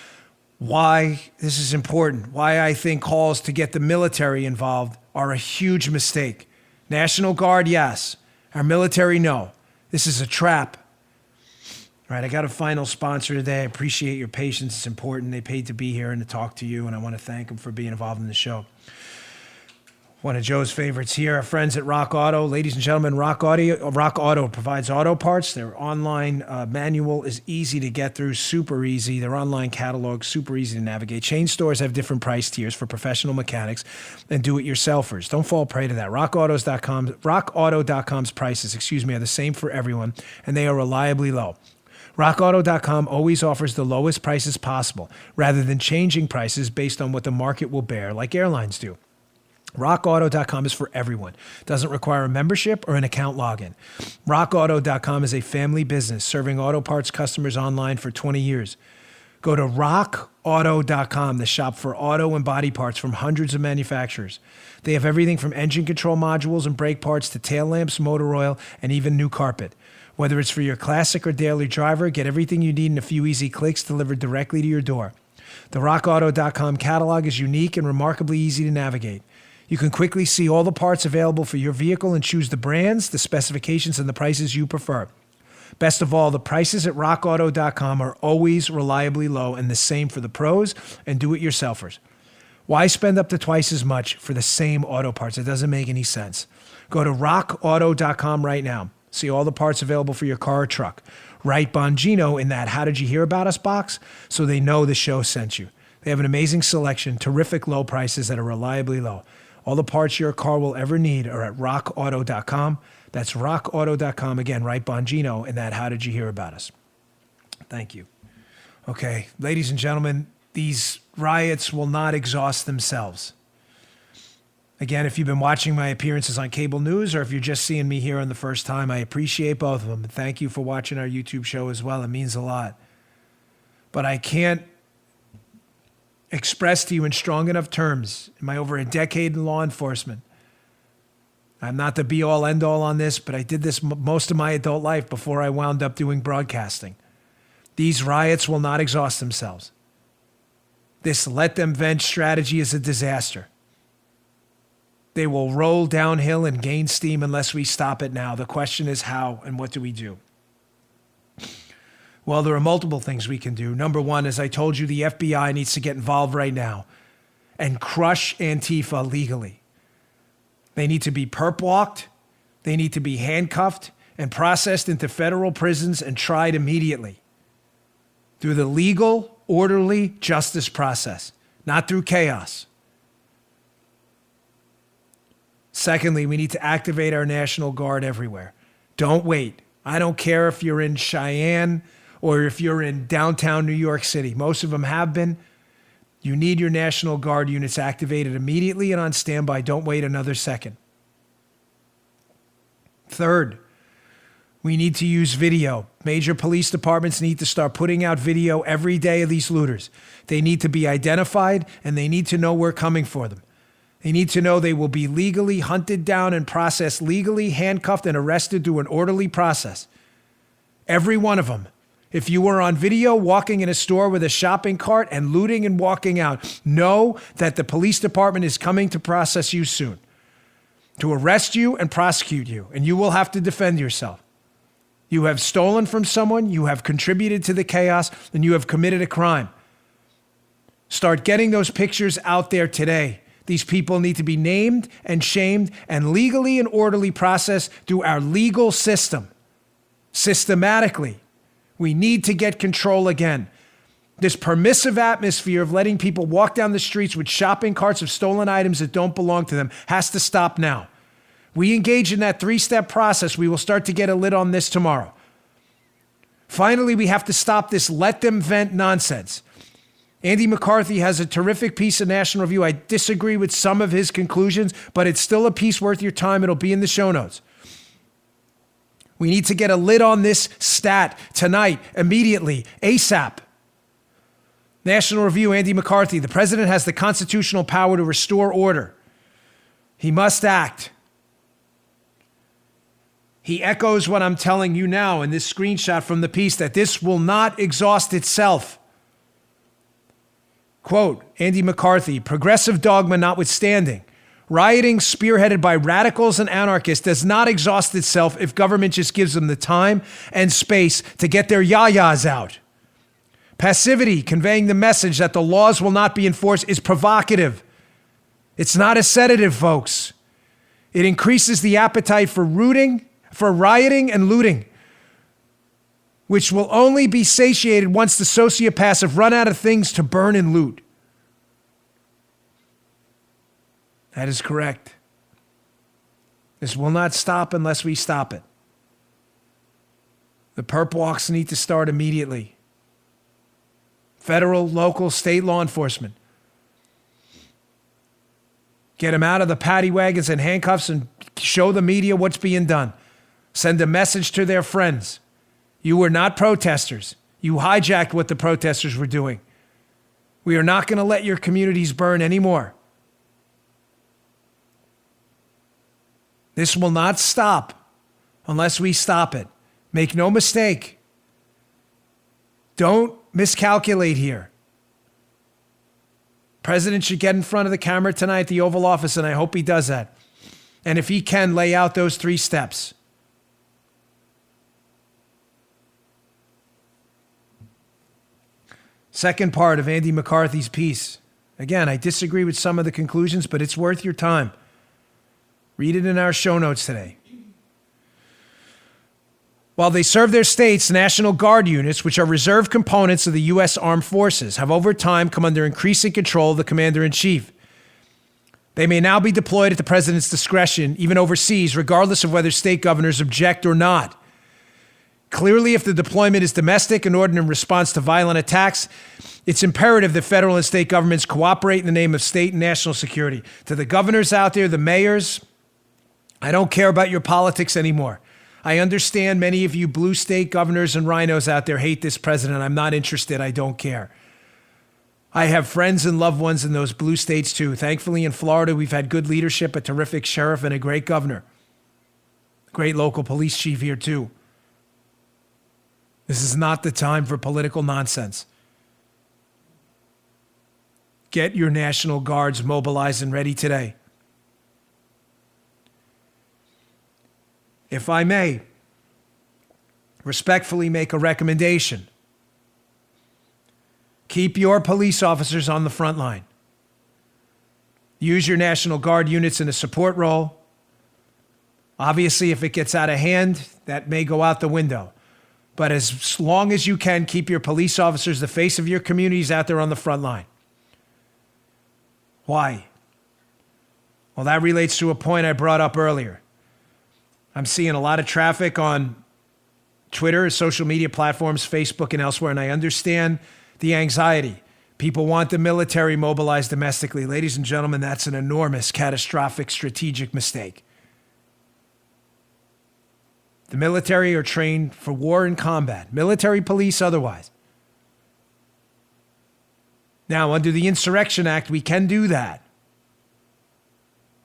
why this is important, why I think calls to get the military involved are a huge mistake. National Guard, yes. Our military, no. This is a trap. All right, I got a final sponsor today. I appreciate your patience. It's important. They paid to be here and to talk to you, and I want to thank them for being involved in the show. One of Joe's favorites here, our friends at Rock Auto. Ladies and gentlemen, Rock Auto provides auto parts. Their online manual is easy to get through, super easy. Their online catalog, super easy to navigate. Chain stores have different price tiers for professional mechanics and do-it-yourselfers. Don't fall prey to that. RockAuto.com's prices, are the same for everyone, and they are reliably low. RockAuto.com always offers the lowest prices possible, rather than changing prices based on what the market will bear, like airlines do. RockAuto.com is for everyone. Doesn't require a membership or an account login. RockAuto.com is a family business serving auto parts customers online for 20 years. Go to RockAuto.com, the shop for auto and body parts from hundreds of manufacturers. They have everything from engine control modules and brake parts to tail lamps, motor oil, and even new carpet. Whether it's for your classic or daily driver, get everything you need in a few easy clicks delivered directly to your door. The RockAuto.com catalog is unique and remarkably easy to navigate. You can quickly see all the parts available for your vehicle and choose the brands, the specifications, and the prices you prefer. Best of all, the prices at RockAuto.com are always reliably low and the same for the pros and do-it-yourselfers. Why spend up to twice as much for the same auto parts? It doesn't make any sense. Go to RockAuto.com right now. See all the parts available for your car or truck. Write Bongino in that How Did You Hear About Us box so they know the show sent you. They have an amazing selection, terrific low prices that are reliably low. All the parts your car will ever need are at RockAuto.com. That's RockAuto.com. Again, write Bongino in that How Did You Hear About Us? Thank you. Okay, ladies and gentlemen, these riots will not exhaust themselves. Again, if you've been watching my appearances on cable news or if you're just seeing me here on the first time, I appreciate both of them. And thank you for watching our YouTube show as well. It means a lot. But I can't express to you in strong enough terms in my over a decade in law enforcement. I'm not the be-all, end-all on this, but I did this most of my adult life before I wound up doing broadcasting. These riots will not exhaust themselves. This let them vent strategy is a disaster. They will roll downhill and gain steam unless we stop it now. The question is how and what do we do? Well, there are multiple things we can do. Number one, as I told you, the FBI needs to get involved right now and crush Antifa legally. They need to be perp walked. They need to be handcuffed and processed into federal prisons and tried immediately through the legal, orderly justice process, not through chaos. Secondly, we need to activate our National Guard everywhere. Don't wait. I don't care if you're in Cheyenne or if you're in downtown New York City. Most of them have been. You need your National Guard units activated immediately and on standby. Don't wait another second. Third, we need to use video. Major police departments need to start putting out video every day of these looters. They need to be identified and they need to know we're coming for them. They need to know they will be legally hunted down and processed legally, handcuffed and arrested through an orderly process. Every one of them. If you were on video walking in a store with a shopping cart and looting and walking out, know that the police department is coming to process you soon, to arrest you and prosecute you, and you will have to defend yourself. You have stolen from someone, you have contributed to the chaos, and you have committed a crime. Start getting those pictures out there today. These people need to be named and shamed and legally and orderly processed through our legal system, systematically. We need to get control again. This permissive atmosphere of letting people walk down the streets with shopping carts of stolen items that don't belong to them has to stop now. We engage in that 3-step process. We will start to get a lid on this tomorrow. Finally, we have to stop this let them vent nonsense. Andy McCarthy has a terrific piece in National Review. I disagree with some of his conclusions, but it's still a piece worth your time. It'll be in the show notes. We need to get a lid on this stat tonight, immediately, ASAP. National Review, Andy McCarthy. The president has the constitutional power to restore order. He must act. He echoes what I'm telling you now in this screenshot from the piece, that this will not exhaust itself. Quote, Andy McCarthy, progressive dogma notwithstanding, rioting spearheaded by radicals and anarchists does not exhaust itself if government just gives them the time and space to get their yayas out. Passivity, conveying the message that the laws will not be enforced, is provocative. It's not a sedative, folks. It increases the appetite for rioting and looting, which will only be satiated once the sociopaths have run out of things to burn and loot. That is correct. This will not stop unless we stop it. The perp walks need to start immediately. Federal, local, state law enforcement. Get them out of the paddy wagons and handcuffs and show the media what's being done. Send a message to their friends. You were not protesters. You hijacked what the protesters were doing. We are not going to let your communities burn anymore. This will not stop unless we stop it. Make no mistake. Don't miscalculate here. President should get in front of the camera tonight at the Oval Office, and I hope he does that. And if he can, lay out those 3 steps. Second part of Andy McCarthy's piece. Again, I disagree with some of the conclusions, but it's worth your time. Read it in our show notes today. While they serve their states, National Guard units, which are reserve components of the U.S. Armed Forces, have over time come under increasing control of the Commander-in-Chief. They may now be deployed at the President's discretion, even overseas, regardless of whether state governors object or not. Clearly, if the deployment is domestic and ordered in response to violent attacks, it's imperative that federal and state governments cooperate in the name of state and national security. To the governors out there, the mayors, I don't care about your politics anymore. I understand many of you blue state governors and rhinos out there hate this president. I'm not interested. I don't care. I have friends and loved ones in those blue states too. Thankfully, in Florida, we've had good leadership, a terrific sheriff, and a great governor. Great local police chief here too. This is not the time for political nonsense. Get your National Guards mobilized and ready today. If I may respectfully make a recommendation, keep your police officers on the front line. Use your National Guard units in a support role. Obviously, if it gets out of hand, that may go out the window. But as long as you can, keep your police officers the face of your communities out there on the front line. Why? Well, that relates to a point I brought up earlier. I'm seeing a lot of traffic on Twitter, social media platforms, Facebook, and elsewhere, and I understand the anxiety. People want the military mobilized domestically. Ladies and gentlemen, that's an enormous, catastrophic, strategic mistake. The military are trained for war and combat, military, police, otherwise. Now, under the Insurrection Act, we can do that.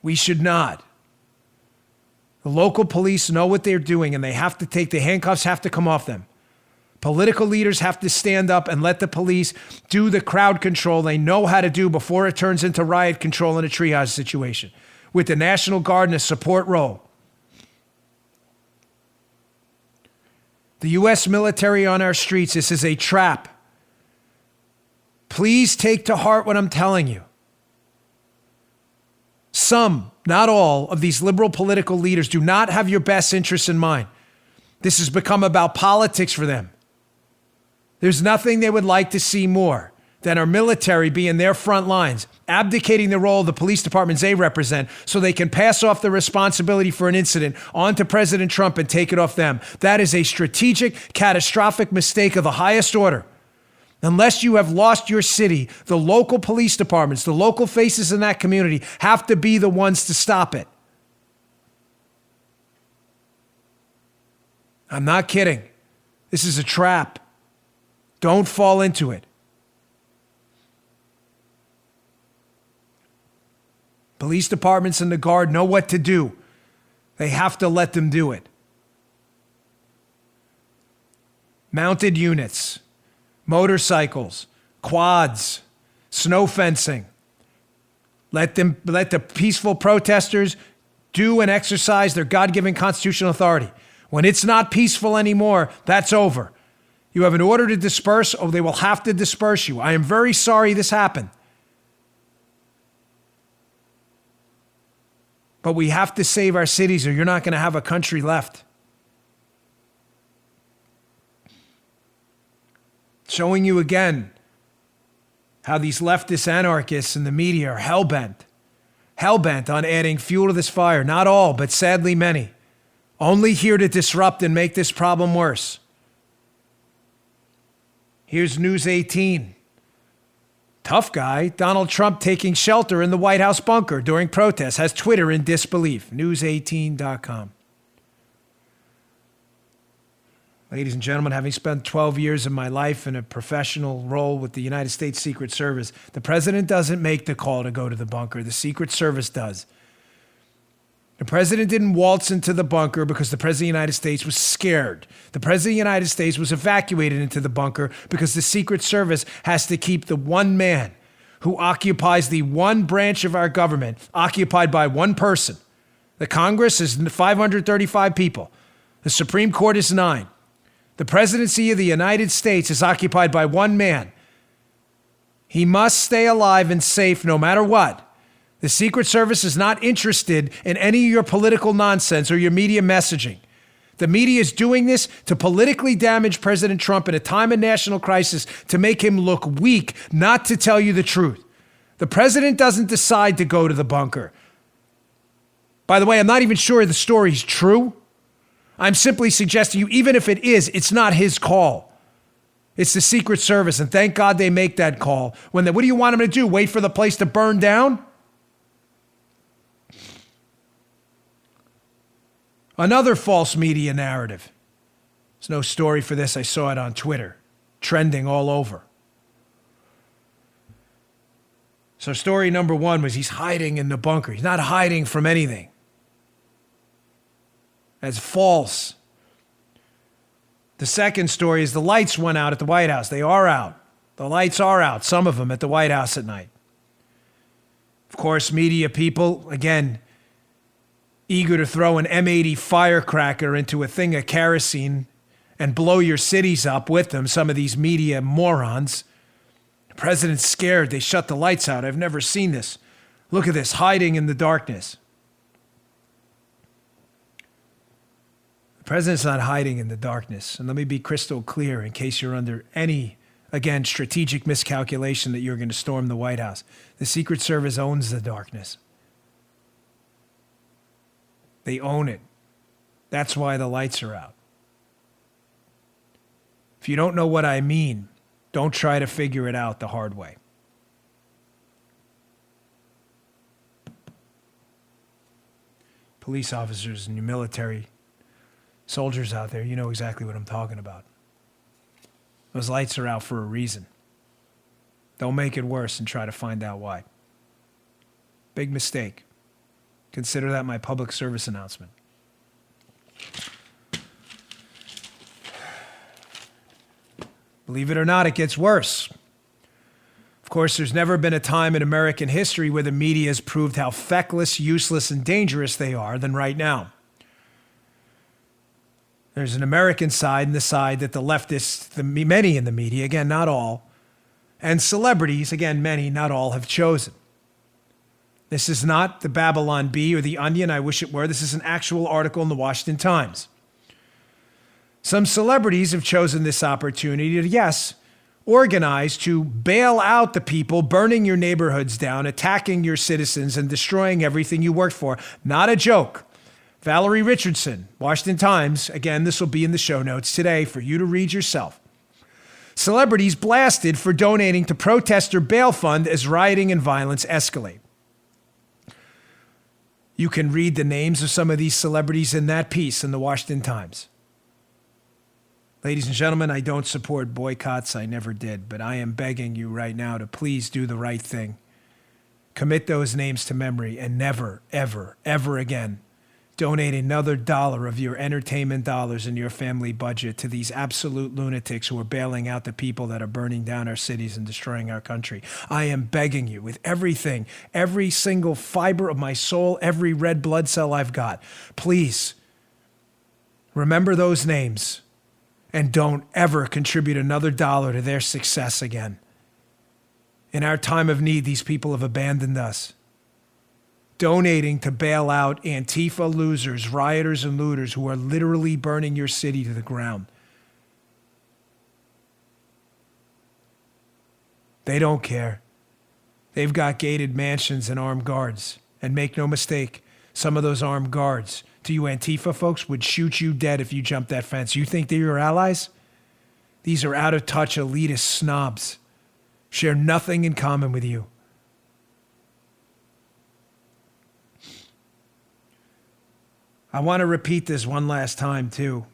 We should not. The local police know what they're doing, and they have to the handcuffs have to come off them. Political leaders have to stand up and let the police do the crowd control they know how to do before it turns into riot control in a triage situation, with the National Guard in a support role. The U.S. military on our streets, this is a trap. Please take to heart what I'm telling you. Some, not all, of these liberal political leaders do not have your best interests in mind. This has become about politics for them. There's nothing they would like to see more than our military be in their front lines, abdicating the role of the police departments they represent so they can pass off the responsibility for an incident onto President Trump and take it off them. That is a strategic, catastrophic mistake of the highest order. Unless you have lost your city, the local police departments, the local faces in that community have to be the ones to stop it. I'm not kidding. This is a trap. Don't fall into it. Police departments and the Guard know what to do. They have to let them do it. mounted units, motorcycles, quads, snow fencing. Let the peaceful protesters do and exercise their God-given constitutional authority. When it's not peaceful anymore, that's over. You have an order to disperse, or they will have to disperse you. I am very sorry this happened. But we have to save our cities, or you're not going to have a country left. Showing you again how these leftist anarchists in the media are hell-bent on adding fuel to this fire. Not all, but sadly many. Only here to disrupt and make this problem worse. Here's News 18. Tough guy, Donald Trump taking shelter in the White House bunker during protests, has Twitter in disbelief. News18.com. Ladies and gentlemen, having spent 12 years of my life in a professional role with the United States Secret Service, the president doesn't make the call to go to the bunker. The Secret Service does. The president didn't waltz into the bunker because the president of the United States was scared. The president of the United States was evacuated into the bunker because the Secret Service has to keep the one man who occupies the one branch of our government occupied by one person. The Congress is 535 people. The Supreme Court is 9. The presidency of the United States is occupied by one man. He must stay alive and safe no matter what. The Secret Service is not interested in any of your political nonsense or your media messaging. The media is doing this to politically damage President Trump in a time of national crisis, to make him look weak, not to tell you the truth. The president doesn't decide to go to the bunker. By the way, I'm not even sure the story's true. I'm simply suggesting you, even if it is, it's not his call. It's the Secret Service, and thank God they make that call. What do you want him to do? Wait for the place to burn down? Another false media narrative. There's no story for this. I saw it on Twitter, trending all over. So story number 1 was he's hiding in the bunker. He's not hiding from anything. That's false. The second story is the lights went out at the White House. They are out. The lights are out, some of them at the White House at night. Of course, media people, again, eager to throw an M80 firecracker into a thing of kerosene and blow your cities up with them, some of these media morons. The president's scared. They shut the lights out. I've never seen this. Look at this, hiding in the darkness. The president's not hiding in the darkness. And let me be crystal clear in case you're under any, again, strategic miscalculation that you're going to storm the White House. The Secret Service owns the darkness. They own it. That's why the lights are out. If you don't know what I mean, don't try to figure it out the hard way. Police officers and your military soldiers out there, you know exactly what I'm talking about. Those lights are out for a reason. Don't make it worse and try to find out why. Big mistake. Consider that my public service announcement. Believe it or not, it gets worse. Of course, there's never been a time in American history where the media has proved how feckless, useless, and dangerous they are than right now. There's an American side and the side that the leftists, many in the media, again, not all, and celebrities, again, many, not all, have chosen. This is not the Babylon Bee or the Onion. I wish it were. This is an actual article in the Washington Times. Some celebrities have chosen this opportunity to, yes, organize to bail out the people burning your neighborhoods down, attacking your citizens, and destroying everything you worked for. Not a joke. Valerie Richardson, Washington Times. Again, this will be in the show notes today for you to read yourself. Celebrities blasted for donating to protester bail fund as rioting and violence escalate. You can read the names of some of these celebrities in that piece in the Washington Times. Ladies and gentlemen, I don't support boycotts. I never did, but I am begging you right now to please do the right thing. Commit those names to memory and never, ever, ever again donate another dollar of your entertainment dollars in your family budget to these absolute lunatics who are bailing out the people that are burning down our cities and destroying our country. I am begging you with everything, every single fiber of my soul, every red blood cell I've got, please remember those names and don't ever contribute another dollar to their success again. In our time of need, these people have abandoned us. Donating to bail out Antifa losers, rioters, and looters who are literally burning your city to the ground. They don't care. They've got gated mansions and armed guards. And make no mistake, some of those armed guards, to you Antifa folks, would shoot you dead if you jumped that fence. You think they're your allies? These are out-of-touch elitist snobs. Share nothing in common with you. I want to repeat this one last time, too.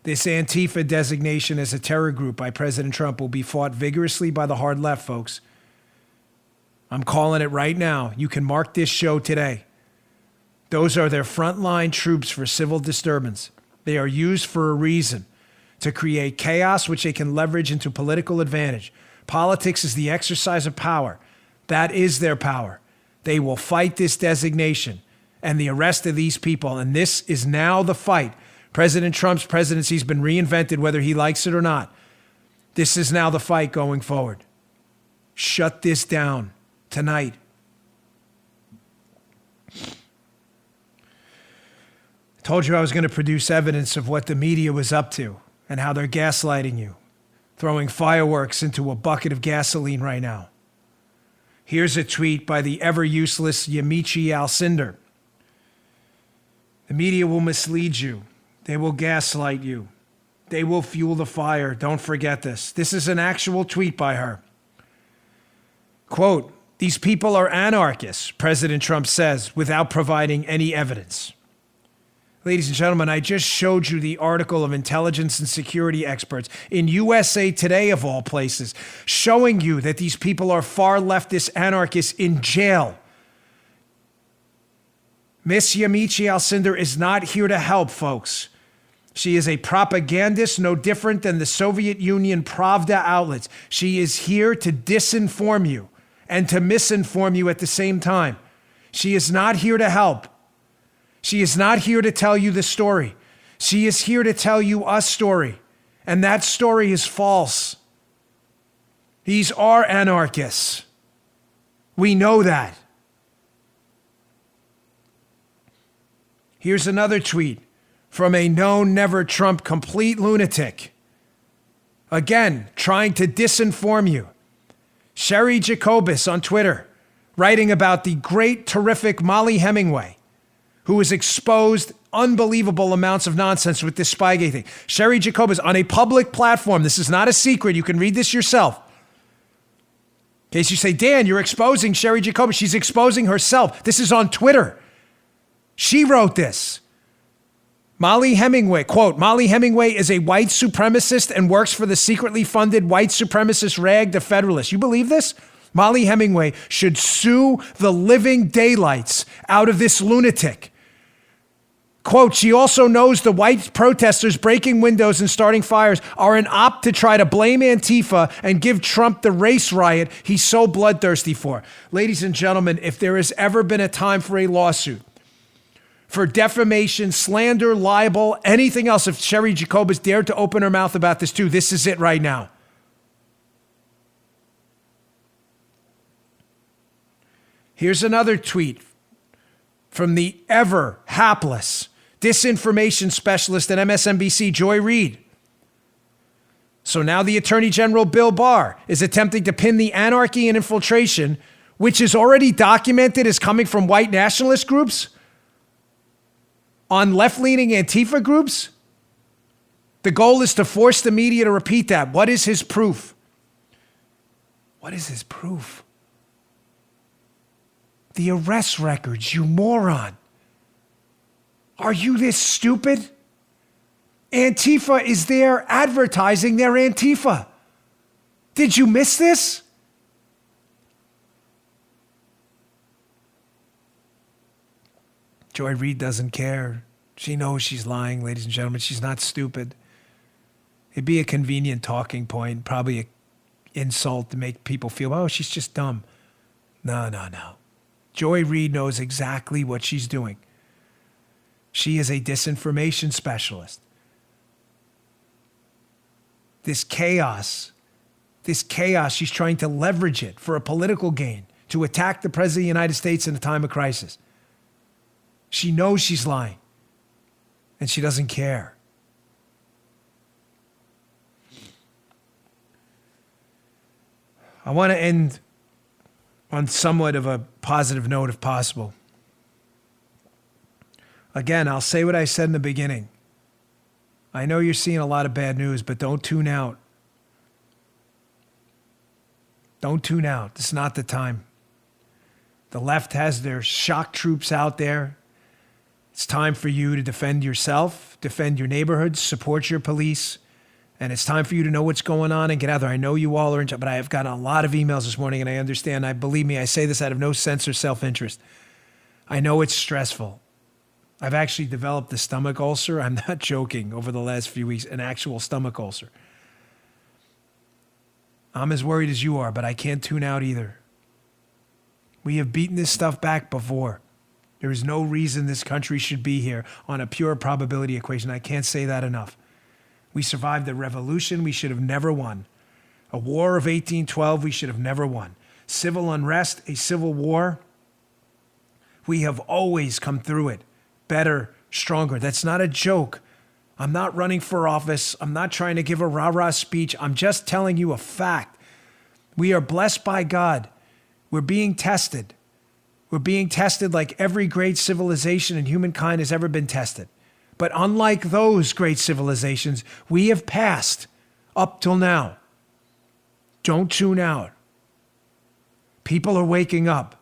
This Antifa designation as a terror group by President Trump will be fought vigorously by the hard left, folks. I'm calling it right now. You can mark this show today. Those are their frontline troops for civil disturbance. They are used for a reason, to create chaos which they can leverage into political advantage. Politics is the exercise of power. That is their power. They will fight this designation and the arrest of these people. And this is now the fight. President Trump's presidency has been reinvented, whether he likes it or not. This is now the fight going forward. Shut this down tonight. I told you I was going to produce evidence of what the media was up to and how they're gaslighting you, throwing fireworks into a bucket of gasoline right now. Here's a tweet by the ever-useless Yamiche Alcindor. The media will mislead you. They will gaslight you. They will fuel the fire. Don't forget this. This is an actual tweet by her. Quote, "These people are anarchists," President Trump says, without providing any evidence. Ladies and gentlemen, I just showed you the article of intelligence and security experts in USA Today, of all places, showing you that these people are far leftist anarchists in jail. Miss Yamiche Alcindor is not here to help, folks. She is a propagandist, no different than the Soviet Union Pravda outlets. She is here to disinform you and to misinform you at the same time. She is not here to help. She is not here to tell you the story. She is here to tell you a story, and that story is false. These are anarchists. We know that. Here's another tweet from a known never Trump complete lunatic. Again, trying to disinform you. Sherry Jacobus on Twitter, writing about the great, terrific Molly Hemingway, who has exposed unbelievable amounts of nonsense with this Spygate thing. Sherry Jacobus on a public platform. This is not a secret. You can read this yourself. In case you say, Dan, you're exposing Sherry Jacobus. She's exposing herself. This is on Twitter. She wrote this. Molly Hemingway, quote, "Molly Hemingway is a white supremacist and works for the secretly funded white supremacist rag, The Federalist." You believe this? Molly Hemingway should sue the living daylights out of this lunatic. Quote, "She also knows the white protesters breaking windows and starting fires are an op to try to blame Antifa and give Trump the race riot he's so bloodthirsty for." Ladies and gentlemen, if there has ever been a time for a lawsuit, for defamation, slander, libel, anything else, if Sherry Jacobus dared to open her mouth about this too, this is it right now. Here's another tweet from the ever hapless disinformation specialist at MSNBC, Joy Reid. So now the Attorney General Bill Barr is attempting to pin the anarchy and infiltration, which is already documented as coming from white nationalist groups, on left-leaning Antifa groups. The goal is to force the media to repeat that. What is his proof? What is his proof? The arrest records, you moron. Are you this stupid? Antifa is there advertising their Antifa. Did you miss this? Joy Reid doesn't care. She knows she's lying, ladies and gentlemen. She's not stupid. It'd be a convenient talking point, probably an insult to make people feel, oh, she's just dumb. No. Joy Reid knows exactly what she's doing. She is a disinformation specialist. This chaos, she's trying to leverage it for a political gain, to attack the President of the United States in a time of crisis. She knows she's lying, and she doesn't care. I want to end on somewhat of a positive note if possible. Again, I'll say what I said in the beginning. I know you're seeing a lot of bad news, but don't tune out. Don't tune out. This is not the time. The left has their shock troops out there. It's time for you to defend yourself, defend your neighborhoods, support your police, and it's time for you to know what's going on and get out there. I know you all are, but I have gotten a lot of emails this morning, and I understand. Believe me, I say this out of no sense or self-interest. I know it's stressful. I've actually developed a stomach ulcer. I'm not joking. Over the last few weeks, an actual stomach ulcer. I'm as worried as you are, but I can't tune out either. We have beaten this stuff back before. There is no reason this country should be here on a pure probability equation. I can't say that enough. We survived a revolution we should have never won. A war of 1812 we should have never won. Civil unrest, a civil war. We have always come through it. Better, stronger. That's not a joke. I'm not running for office. I'm not trying to give a rah-rah speech. I'm just telling you a fact. We are blessed by God. We're being tested. We're being tested like every great civilization in humankind has ever been tested. But unlike those great civilizations, we have passed up till now. Don't tune out. People are waking up.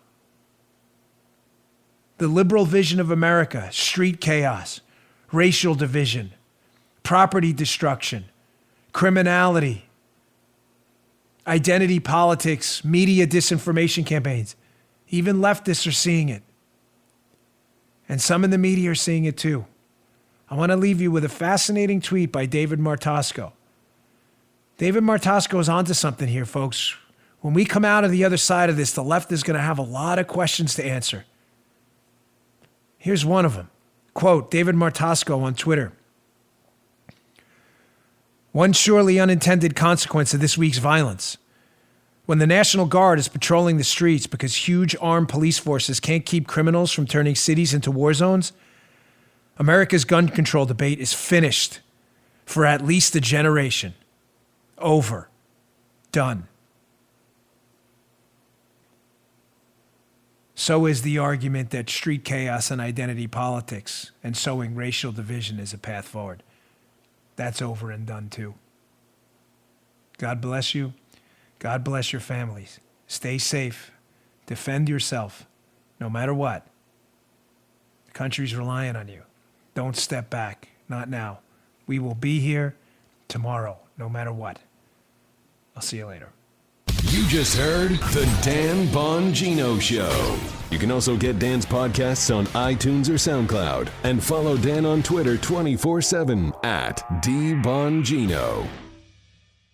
The liberal vision of America, street chaos, racial division, property destruction, criminality, identity politics, media disinformation campaigns. Even leftists are seeing it. And some in the media are seeing it too. I want to leave you with a fascinating tweet by David Martosco. David Martosco is onto something here, folks. When we come out of the other side of this, the left is going to have a lot of questions to answer. Here's one of them. Quote, David Martosco on Twitter. One surely unintended consequence of this week's violence. When the National Guard is patrolling the streets because huge armed police forces can't keep criminals from turning cities into war zones, America's gun control debate is finished for at least a generation. Over. Done. So is the argument that street chaos and identity politics and sowing racial division is a path forward. That's over and done too. God bless you. God bless your families. Stay safe. Defend yourself, no matter what. The country's relying on you. Don't step back. Not now. We will be here tomorrow, no matter what. I'll see you later. You just heard The Dan Bongino Show. You can also get Dan's podcasts on iTunes or SoundCloud. And follow Dan on Twitter 24/7 @DBongino.